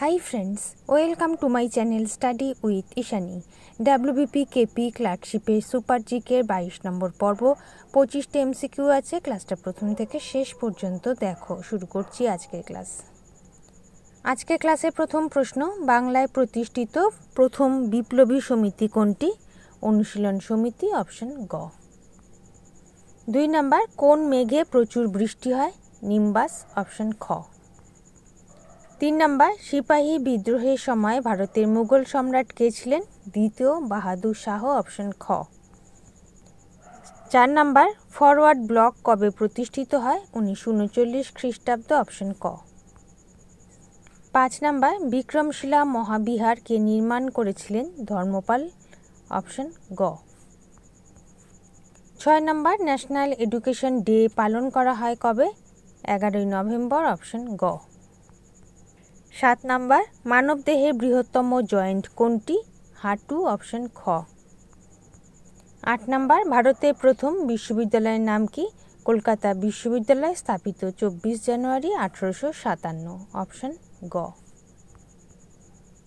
Hi friends, welcome to my channel Study with Ishani. WBP KP ক্লার্কশিপের super জিকের 22 নম্বর পর্ব 25টা MCQ আছে। ক্লাসটা প্রথম থেকে শেষ পর্যন্ত দেখো। শুরু করছি আজকের ক্লাস। আজকের ক্লাসের প্রথম প্রশ্ন, বাংলায় প্রতিষ্ঠিত প্রথম বিপ্লবী সমিতি কোনটি? অনুশীলন সমিতি, অপশন গ। 2 নাম্বার, কোন মেঘে প্রচুর বৃষ্টি হয়? নিম্বাস, অপশন খ। 3 নাম্বার, সিপাহী বিদ্রোহের সময় ভারতের মুঘল সম্রাট কে ছিলেন? দ্বিতীয় বাহাদুর শাহ, অপশন খ। 4 নাম্বার, ফরওয়ার্ড ব্লক কবে প্রতিষ্ঠিত হয়? 1939 খ্রিস্টাব্দ, অপশন ক। 5 নাম্বার, বিক্রমশিলা মহাবিহার কে নির্মাণ করেছিলেন? ধর্মপাল, অপশন গ। 6 নাম্বার, ন্যাশনাল এডুকেশন ডে পালন করা হয় কবে? 11 নভেম্বর, অপশন গ। 7 নাম্বার, মানবদেহের বৃহত্তম জয়েন্ট কোনটি? হাঁটু, অপশন খ। 8 নাম্বার, ভারতের প্রথম বিশ্ববিদ্যালয়ের নাম কি? কলকাতা বিশ্ববিদ্যালয়, স্থাপিত 24 জানুয়ারি 1857, অপশন গ।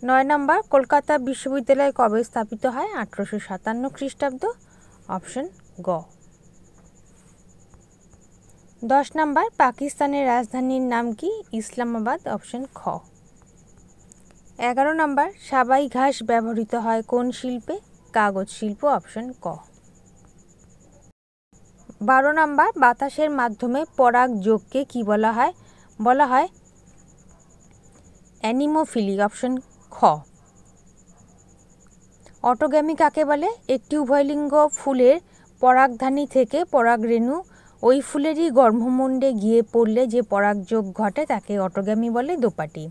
9 নাম্বার, কলকাতা বিশ্ববিদ্যালয় কবে স্থাপিত হয়? 1857 খ্রিস্টাব্দ, অপশন গ। 10 নাম্বার, পাকিস্তানের রাজধানীর নাম কি? ইসলামাবাদ, অপশন খ। 11 নাম্বার, সাবাই ঘাস ব্যবহৃত হয় কোন শিল্পে? কাগজ শিল্প, অপশন ক। 12 নাম্বার, বাতাসের মাধ্যমে পরাগ যোগকে কি বলা হয়? বলা হয় অ্যানিমোফিলি, অপশন খ। অটোগ্যামি কাকে বলে? একটি উভয়লিঙ্গ ফুলের পরাগধানী থেকে পরাগরেণু ওই ফুলেরই গর্ভমুণ্ডে গিয়ে পড়লে যে পরাগযোগ ঘটে তাকে অটোগ্যামি বলে। দোপাটি,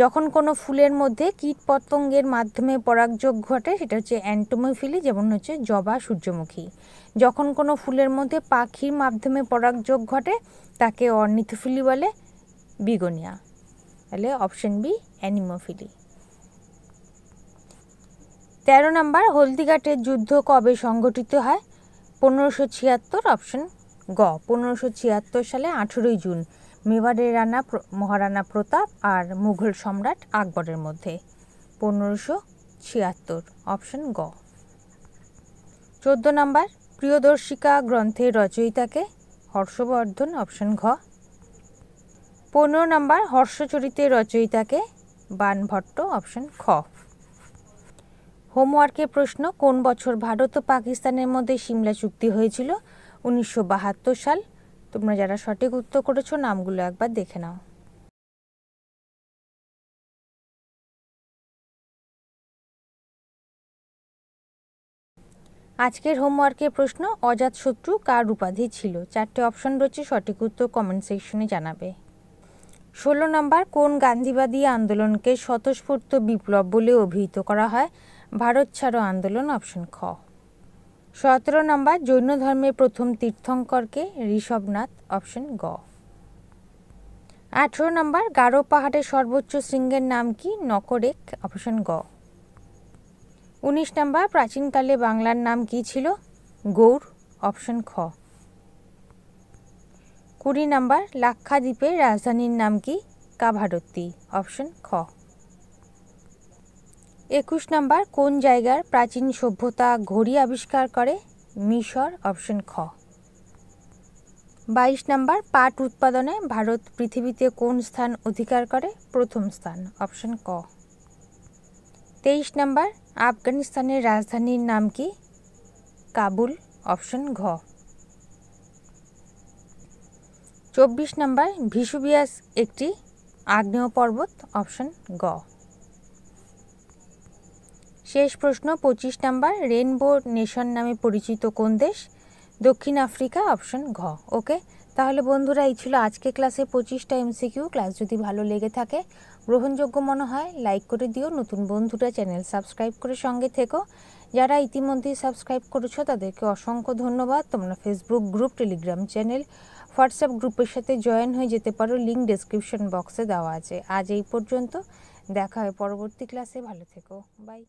যখন কোনো ফুলের মধ্যে কীট পতঙ্গের মাধ্যমে পরাগযোগ ঘটে সেটা হচ্ছে অ্যান্টোমোফিলি, যেমন হচ্ছে জবা, সূর্যমুখী। যখন কোনো ফুলের মধ্যে পাখির মাধ্যমে পরাগযোগ ঘটে তাকে অর্নিথোফিলি বলে, বিগোনিয়া। তাহলে অপশন বি অ্যানিমোফিলি। 13 নাম্বার, হলদিঘাটের যুদ্ধ কবে সংঘটিত হয়? 1576, অপশন গ। 1576 সালে 18 জুন মেবারের রানা মহারানা প্রতাপ আর মুঘল সম্রাট আকবরের মধ্যে। 1576, অপশন গ। 14 নাম্বার, প্রিয়দর্শিকা গ্রন্থের রচয়িতাকে? হর্ষবর্ধন, অপশন ঘ। 15 নাম্বার, হর্ষচরিতের রচয়িতাকে? বাণভট্ট, অপশন খ। হোমওয়ার্কের প্রশ্ন, কোন বছর ভারত ও পাকিস্তানের মধ্যে সিমলা চুক্তি হয়েছিল? 1972 সাল। তোমরা যারা সঠিক উত্তর করেছো নামগুলো একবার দেখে নাও। আজকের হোমওয়ার্কের প্রশ্ন, অজাতশত্রু কার উপাধি ছিল? 4টে অপশন রয়েছে, সঠিক উত্তর কমেন্ট সেকশনে জানাবে। 16 নাম্বার, কোন গান্ধীবাদী আন্দোলনকে স্বতঃস্ফূর্ত বিপ্লব বলে অভিহিত করা হয়? ভারত ছাড়ো আন্দোলন, অপশন খ। 17 নাম্বার, জৈন ধর্মের প্রথম তীর্থঙ্করকে? ঋষভনাথ, অপশন গ। 18 নাম্বার, গারো পাহাড়ের সর্বোচ্চ শৃঙ্গের নাম কি? নকরেক, অপশন গ। 19 নাম্বার, প্রাচীনকালে বাংলার নাম কি ছিল? গৌড়, অপশন খ। 20 নাম্বার, লাক্ষাদ্বীপের রাজধানীর নাম কি? কাভারত্তি, অপশন খ। 21 নাম্বার, কোন জায়গার প্রাচীন সভ্যতা ঘড়ি আবিষ্কার করে? মিশর, অপশন খ। 22 নাম্বার, পাট উৎপাদনে ভারত পৃথিবীতে কোন স্থান অধিকার করে? প্রথম স্থান, অপশন ক। 23 নাম্বার, আফগানিস্তানের রাজধানীর নাম কি? কাবুল, অপশন ঘ। 24 নাম্বার, ভিসুভিয়াস একটি আগ্নেয় পর্বত, অপশন গ। শেষ প্রশ্ন 25 নাম্বার, রেইনবো নেশন নামে পরিচিত কোন দেশ? দক্ষিণ আফ্রিকা, অপশন ঘ। ওকে, তাহলে বন্ধুরা এই ছিল আজকে ক্লাসে 25টা এমসিকিউ। ক্লাস যদি ভালো লেগে থাকে, গ্রহণযোগ্য মনে হয়, লাইক করে দিও। নতুন বন্ধুরা চ্যানেল সাবস্ক্রাইব করে সঙ্গে থেকো। যারা ইতিমধ্যেই সাবস্ক্রাইব করেছো তাদেরকে অসংখ্য ধন্যবাদ। তোমরা Facebook group, Telegram channel, WhatsApp গ্রুপের সাথে জয়েন হয়ে যেতে পারো, লিঙ্ক ডেসক্রিপশন বক্সে দেওয়া আছে। আজ এই পর্যন্ত, দেখা হয় পরবর্তী ক্লাসে। ভালো থেকো, বাই।